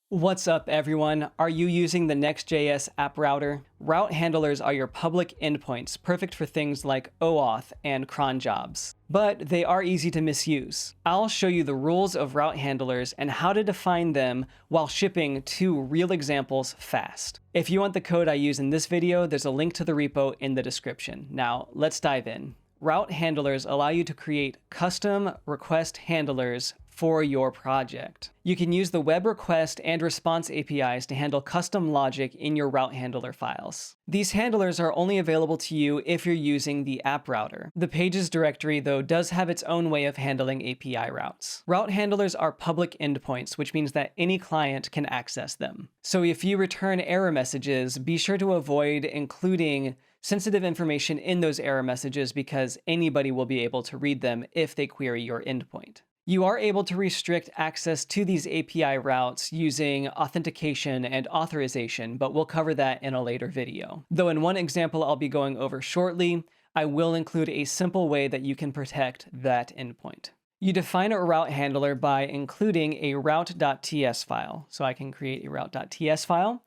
What's up, everyone? Are you using the Next.js app router? Route handlers are your public endpoints, perfect for things like OAuth and cron jobs. But they are easy to misuse. I'll show you the rules of route handlers and how to define them while shipping 2 real examples fast. If you want the code I use in this video, there's a link to the repo in the description. Now, let's dive in. Route handlers allow you to create custom request handlers for your project. You can use the web request and response APIs to handle custom logic in your route handler files. These handlers are only available to you if you're using the app router. The pages directory, though, does have its own way of handling API routes. Route handlers are public endpoints, which means that any client can access them. So if you return error messages, be sure to avoid including sensitive information in those error messages because anybody will be able to read them if they query your endpoint. You are able to restrict access to these API routes using authentication and authorization, but we'll cover that in a later video. Though in one example I'll be going over shortly, I will include a simple way that you can protect that endpoint. You define a route handler by including a route.ts file. So I can create a route.ts file.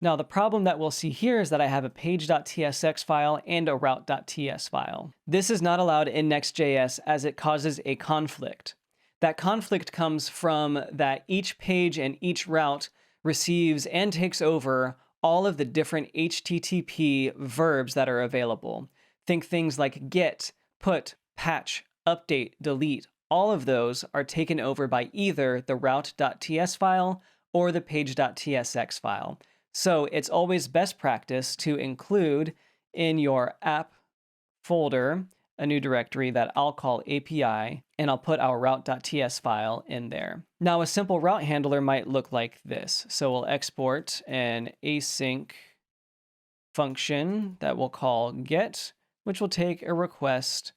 Now, the problem that we'll see here is that I have a page.tsx file and a route.ts file. This is not allowed in Next.js as it causes a conflict. That conflict comes from that each page and each route receives and takes over all of the different HTTP verbs that are available. Think things like get, put, patch, update, delete. All of those are taken over by either the route.ts file or the page.tsx file. So it's always best practice to include in your app folder a new directory that I'll call API, and I'll put our route.ts file in there. Now, a simple route handler might look like this. So we'll export an async function that we'll call get, which will take a request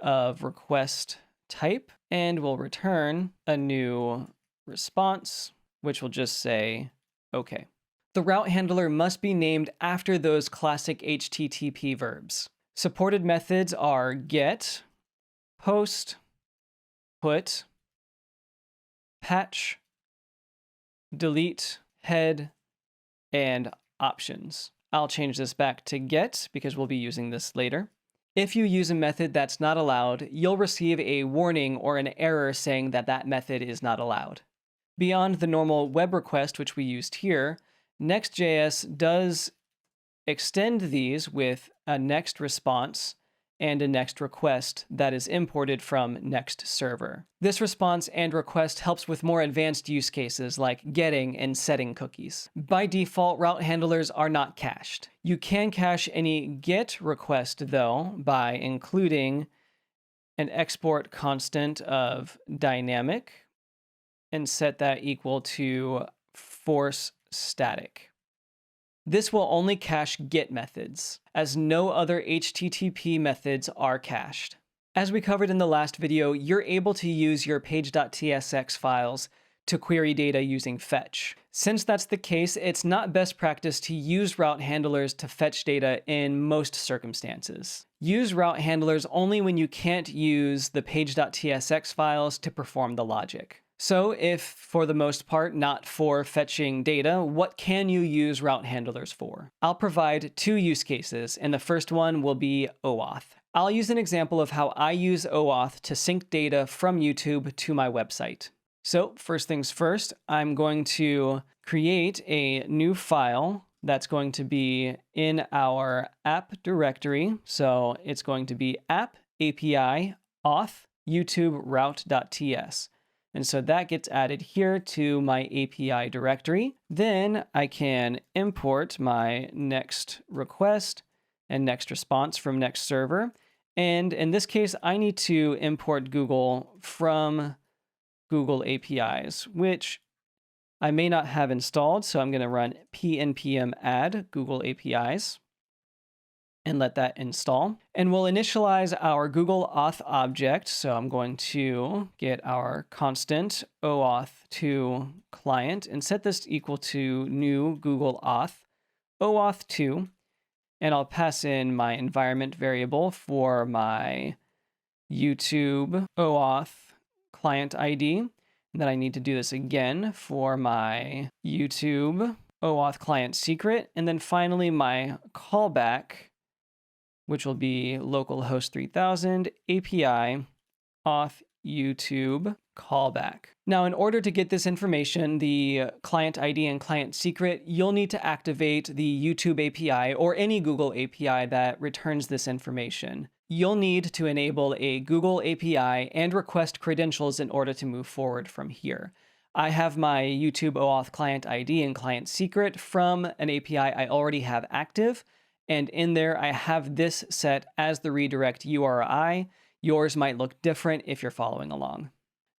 of request type, and we'll return a new response, which will just say, okay. The route handler must be named after those classic HTTP verbs. Supported methods are get, post, put, patch, delete, head, and options. I'll change this back to get because we'll be using this later. If you use a method that's not allowed, you'll receive a warning or an error saying that that method is not allowed. Beyond the normal web request, which we used here, Next.js does extend these with a next response and a next request that is imported from Next server. This response and request helps with more advanced use cases like getting and setting cookies. By default, route handlers are not cached. You can cache any GET request, though, by including an export constant of dynamic and set that equal to force static. This will only cache GET methods, as no other HTTP methods are cached. As we covered in the last video, you're able to use your page.tsx files to query data using fetch. Since that's the case, it's not best practice to use route handlers to fetch data in most circumstances. Use route handlers only when you can't use the page.tsx files to perform the logic. So if, for the most part, not for fetching data, what can you use route handlers for? I'll provide 2 use cases, and the first one will be OAuth. I'll use an example of how I use OAuth to sync data from YouTube to my website. So first things first, I'm going to create a new file that's going to be in our app directory. So it's going to be app API auth YouTube route.ts. And so that gets added here to my API directory. Then I can import my next request and next response from next server. And in this case, I need to import Google from Google APIs, which I may not have installed. So I'm going to run npm add Google APIs and let that install. And we'll initialize our Google Auth object. So I'm going to get our constant OAuth2 client and set this equal to new Google Auth, OAuth2. And I'll pass in my environment variable for my YouTube OAuth client ID. And then I need to do this again for my YouTube OAuth client secret. And then finally my callback, which will be localhost 3000 API auth YouTube callback. Now, in order to get this information, the client ID and client secret, you'll need to activate the YouTube API or any Google API that returns this information. You'll need to enable a Google API and request credentials in order to move forward from here. I have my YouTube OAuth client ID and client secret from an API I already have active, and in there I have this set as the redirect URI. Yours might look different if you're following along.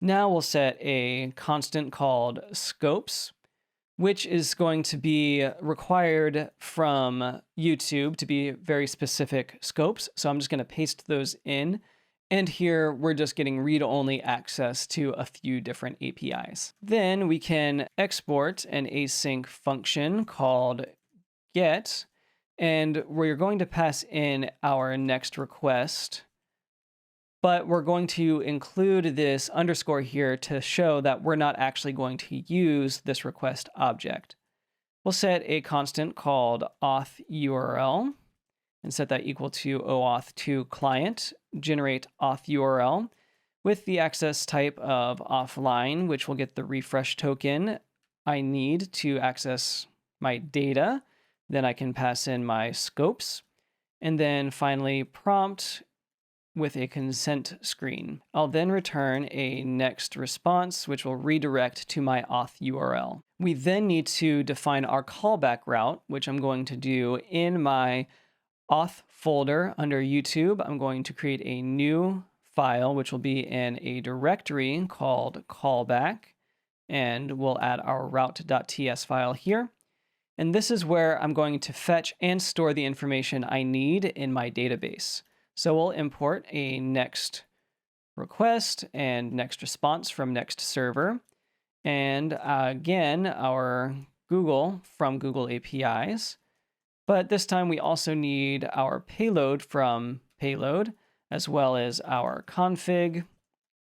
Now we'll set a constant called scopes, which is going to be required from YouTube to be very specific scopes. So I'm just going to paste those in. And here we're just getting read-only access to a few different APIs. Then we can export an async function called get, and we're going to pass in our next request. But we're going to include this underscore here to show that we're not actually going to use this request object. We'll set a constant called auth URL and set that equal to OAuth to client, generate auth URL with the access type of offline, which will get the refresh token I need to access my data. Then I can pass in my scopes, and then finally prompt with a consent screen. I'll then return a next response, which will redirect to my auth URL. We then need to define our callback route, which I'm going to do in my auth folder under YouTube. I'm going to create a new file, which will be in a directory called callback, and we'll add our route.ts file here. And this is where I'm going to fetch and store the information I need in my database. So we'll import a next request and next response from next server. And again, our Google from Google APIs. But this time we also need our payload from payload, as well as our config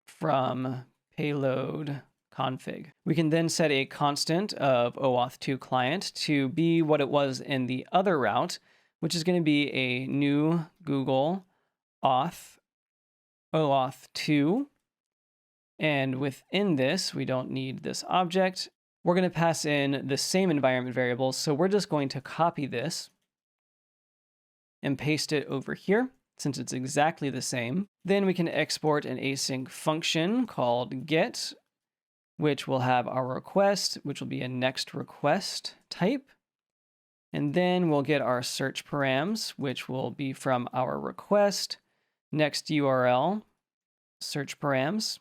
from payload config. We can then set a constant of OAuth to client to be what it was in the other route, which is going to be a new Google auth OAuth 2. And within this, we don't need this object. We're going to pass in the same environment variables. So we're just going to copy this and paste it over here since it's exactly the same. Then we can export an async function called get, which will have our request, which will be a next request type. And then we'll get our search params, which will be from our request, next URL, search params.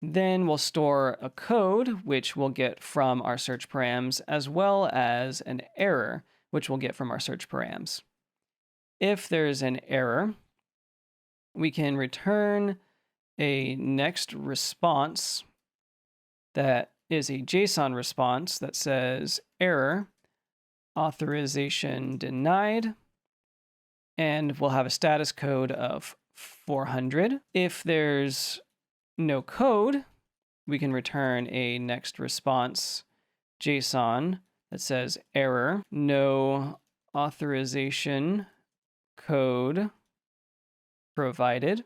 Then we'll store a code, which we'll get from our search params, as well as an error, which we'll get from our search params. If there's an error, we can return a next response that is a JSON response that says error, authorization denied, and we'll have a status code of 400. If there's no code, we can return a next response JSON that says error, no authorization code provided,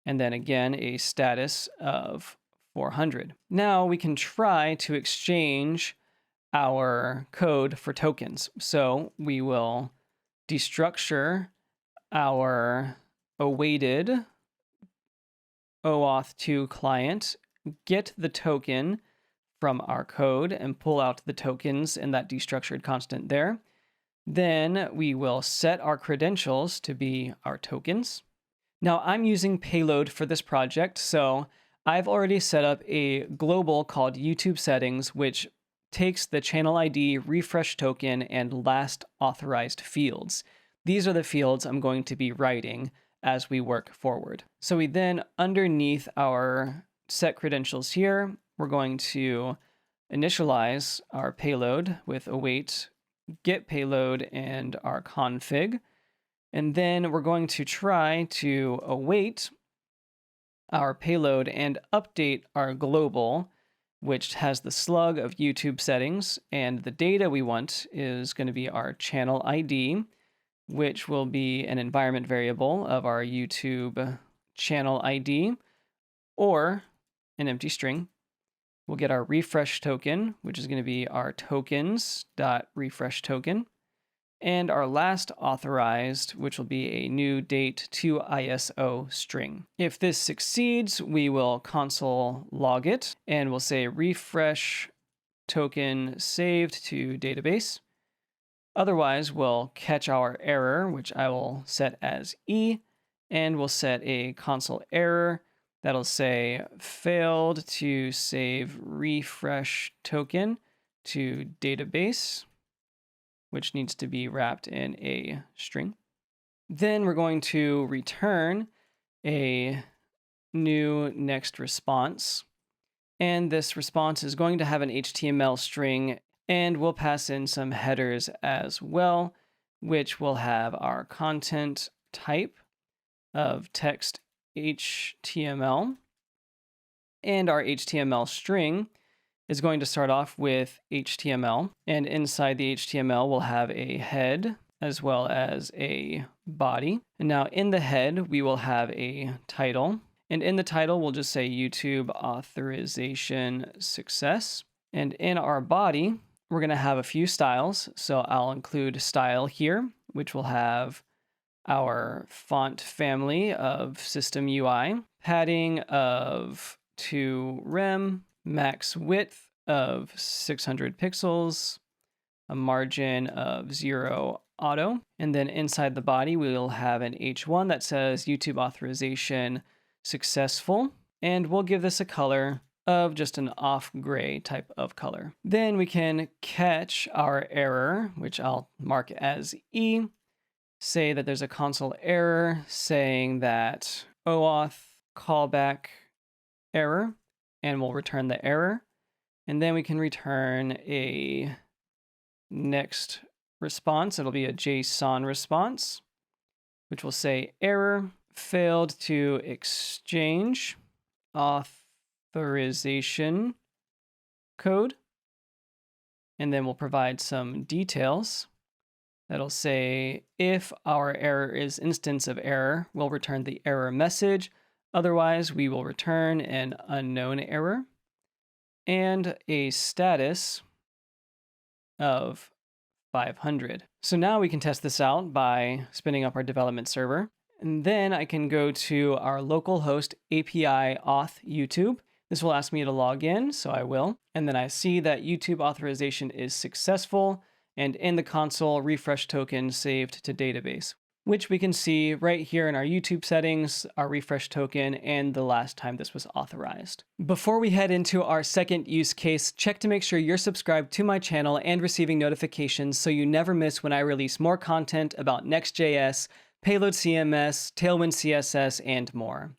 and then again a status of 400. Now we can try to exchange our code for tokens. So we will destructure our awaited OAuth 2 client, get the token from our code and pull out the tokens in that destructured constant there. Then we will set our credentials to be our tokens. Now I'm using payload for this project, so I've already set up a global called YouTube settings, which takes the channel ID, refresh token, and last authorized fields. These are the fields I'm going to be writing as we work forward. So we then, underneath our set credentials here, we're going to initialize our payload with await get payload and our config. And then we're going to try to await our payload and update our global which has the slug of YouTube settings, and the data we want is going to be our channel ID, which will be an environment variable of our YouTube channel ID, or an empty string. We'll get our refresh token, which is going to be our tokens.refresh token, and our last authorized, which will be a new date to ISO string. If this succeeds, we will console log it, and we'll say refresh token saved to database. Otherwise, we'll catch our error, which I will set as E, and we'll set a console error that'll say failed to save refresh token to database, which needs to be wrapped in a string. Then we're going to return a new next response. And this response is going to have an HTML string, and we'll pass in some headers as well, which will have our content type of text HTML. And our HTML string is going to start off with HTML, and inside the HTML we'll have a head as well as a body. And now in the head we will have a title, and in the title we'll just say YouTube authorization success. And in our body we're going to have a few styles, so I'll include style here, which will have our font family of system UI, padding of 2 rem, max width of 600 pixels, a margin of 0 auto, and then inside the body we'll have an H1 that says YouTube authorization successful, and we'll give this a color of just an off gray type of color. Then we can catch our error, which I'll mark as E, say that there's a console error saying that OAuth callback error, and we'll return the error. And then we can return a next response. It'll be a JSON response, which will say error, failed to exchange authorization code. And then we'll provide some details. That'll say if our error is instance of error, we'll return the error message. Otherwise, we will return an unknown error and a status of 500. So now we can test this out by spinning up our development server. And then I can go to our localhost API auth YouTube. This will ask me to log in, so I will. And then I see that YouTube authorization is successful, and in the console, refresh token saved to database, which we can see right here in our YouTube settings, our refresh token, and the last time this was authorized. Before we head into our second use case, check to make sure you're subscribed to my channel and receiving notifications so you never miss when I release more content about Next.js, payloadcms, Tailwind CSS, and more.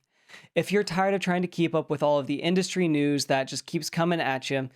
If you're tired of trying to keep up with all of the industry news that just keeps coming at you,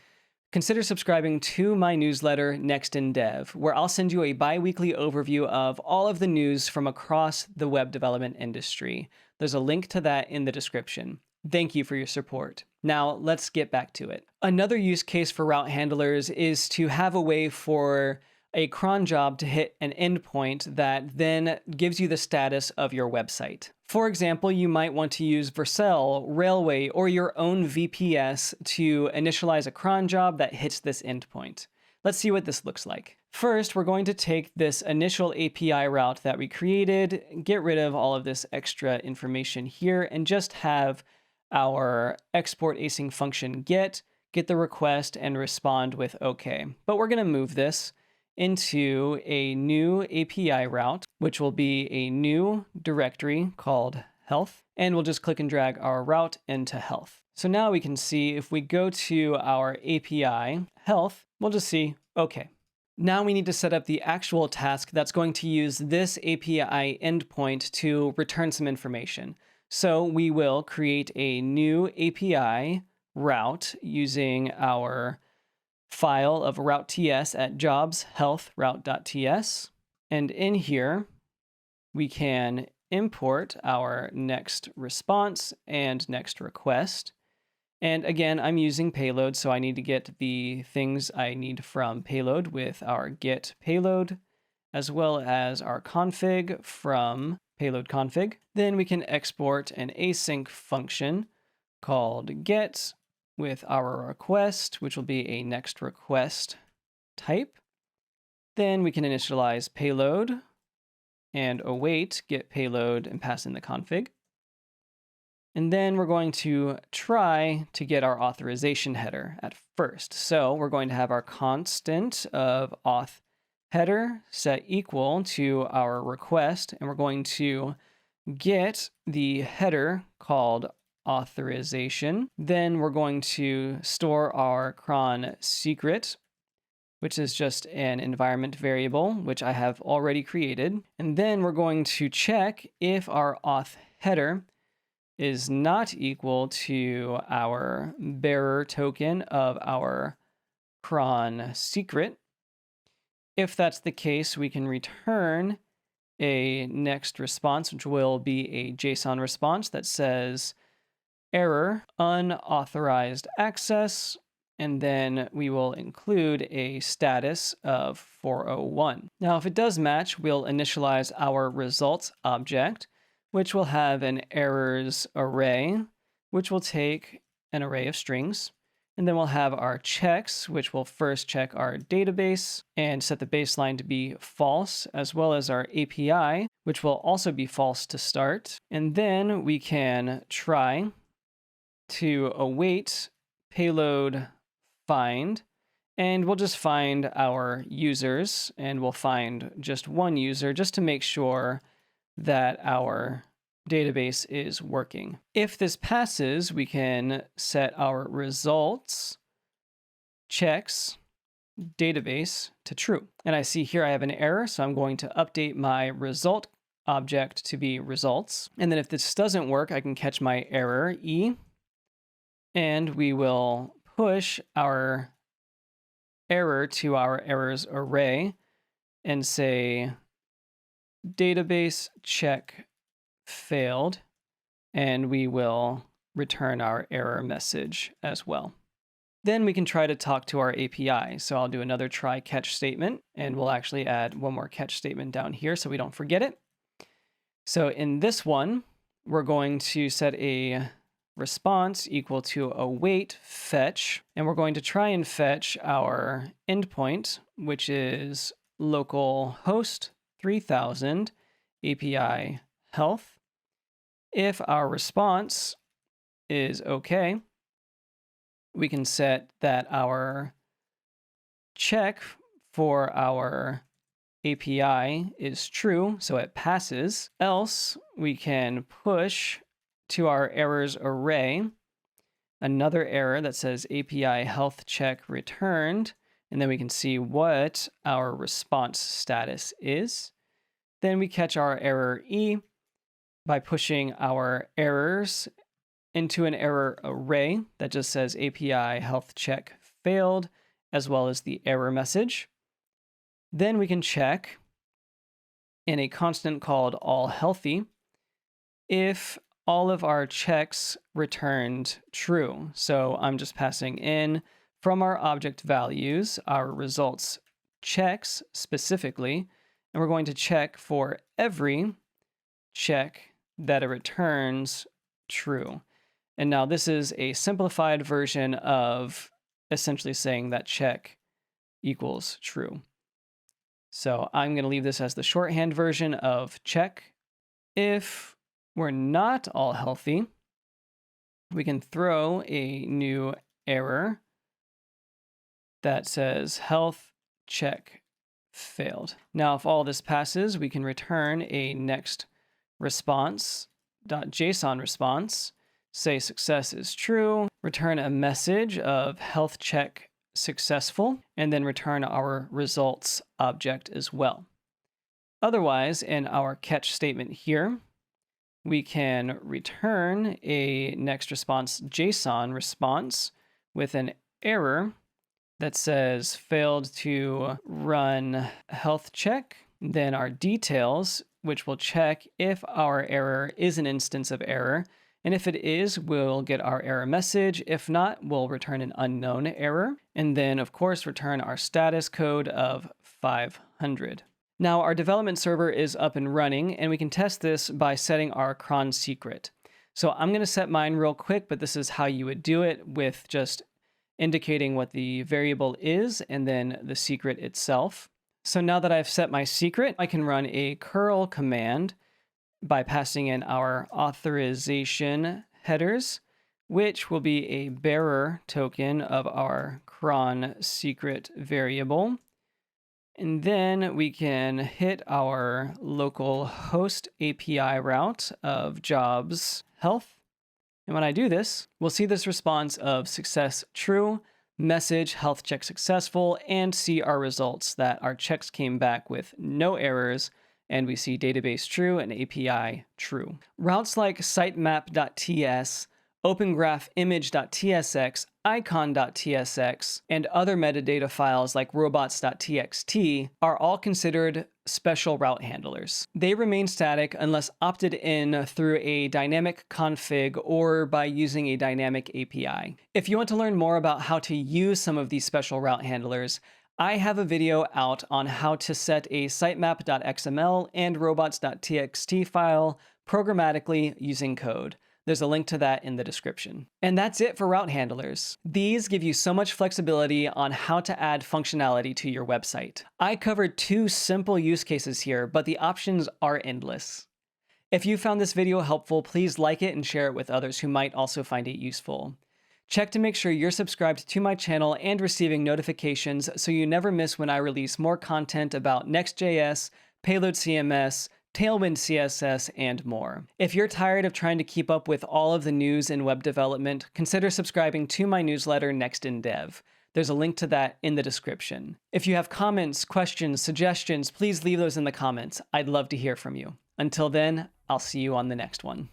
consider subscribing to my newsletter, Next in Dev, where I'll send you a bi-weekly overview of all of the news from across the web development industry. There's a link to that in the description. Thank you for your support. Now, let's get back to it. Another use case for route handlers is to have a way for a cron job to hit an endpoint that then gives you the status of your website. For example, you might want to use Vercel, Railway, or your own VPS to initialize a cron job that hits this endpoint. Let's see what this looks like. First, we're going to take this initial API route that we created, get rid of all of this extra information here, and just have our export async function get the request, and respond with OK. But we're going to move this into a new API route, which will be a new directory called health, and we'll just click and drag our route into health. So now we can see if we go to our API health, we'll just see, okay. Now we need to set up the actual task that's going to use this API endpoint to return some information. So we will create a new API route using our file of route.ts at jobs health route.ts. And in here, we can import our next response and next request. And again, I'm using payload, so I need to get the things I need from payload with our get payload, as well as our config from payload config. Then we can export an async function called get with our request, which will be a next request type. Then we can initialize payload and await get payload and pass in the config. And then we're going to try to get our authorization header at first. So we're going to have our constant of auth header set equal to our request, and we're going to get the header called authorization. Then we're going to store our cron secret, which is just an environment variable, which I have already created. And then we're going to check if our auth header is not equal to our bearer token of our cron secret. If that's the case, we can return a next response, which will be a JSON response that says error, unauthorized access, and then we will include a status of 401. Now, if it does match, we'll initialize our results object, which will have an errors array, which will take an array of strings. And then we'll have our checks, which will first check our database and set the baseline to be false, as well as our API, which will also be false to start. And then we can try to await payload find, and we'll just find our users, and we'll find just one user just to make sure that our database is working. If this passes, we can set our results checks database to true. And I see here I have an error, so I'm going to update my result object to be results. And then if this doesn't work, I can catch my error E, and we will push our error to our errors array and say database check failed, and we will return our error message as well. Then we can try to talk to our API. So I'll do another try catch statement, and we'll actually add one more catch statement down here so we don't forget it. So in this one, we're going to set a response equal to await fetch, and we're going to try and fetch our endpoint, which is localhost 3000 API health. If our response is okay, we can set that our check for our API is true, so it passes. Else, we can push to our errors array another error that says API health check returned, and then we can see what our response status is. Then we catch our error E by pushing our errors into an error array that just says API health check failed, as well as the error message. Then we can check in a constant called all healthy if all of our checks returned true. So I'm just passing in from our object values our results checks specifically, and we're going to check for every check that it returns true. And now this is a simplified version of essentially saying that check equals true. So I'm going to leave this as the shorthand version of check. If we're not all healthy, we can throw a new error that says health check failed. Now, if all this passes, we can return a next response.json response, say success is true, return a message of health check successful, and then return our results object as well. Otherwise, in our catch statement here, we can return a next response JSON response with an error that says failed to run health check, then our details, which will check if our error is an instance of error, And if it is, we'll get our error message. If not, we'll return an unknown error. And then, of course, return our status code of 500. Now, our development server is up and running, and we can test this by setting our cron secret. So I'm going to set mine real quick, but this is how you would do it, with just indicating what the variable is and then the secret itself. So now that I've set my secret, I can run a curl command by passing in our authorization headers, which will be a bearer token of our cron secret variable. And then we can hit our local host API route of jobs health. And when I do this, we'll see this response of success true, message health check successful, and see our results that our checks came back with no errors, and we see database true and API true. Routes like sitemap.ts, opengraphimage.tsx, icon.tsx, and other metadata files like robots.txt are all considered special route handlers. They remain static unless opted in through a dynamic config or by using a dynamic API. If you want to learn more about how to use some of these special route handlers, I have a video out on how to set a sitemap.xml and robots.txt file programmatically using code. There's a link to that in the description. And that's it for route handlers. These give you so much flexibility on how to add functionality to your website. I covered 2 simple use cases here, but the options are endless. If you found this video helpful, please like it and share it with others who might also find it useful. Check to make sure you're subscribed to my channel and receiving notifications so you never miss when I release more content about Next.js, payloadcms, Tailwind CSS, and more. If you're tired of trying to keep up with all of the news in web development, consider subscribing to my newsletter, Next in Dev. There's a link to that in the description. If you have comments, questions, suggestions, please leave those in the comments. I'd love to hear from you. Until then, I'll see you on the next one.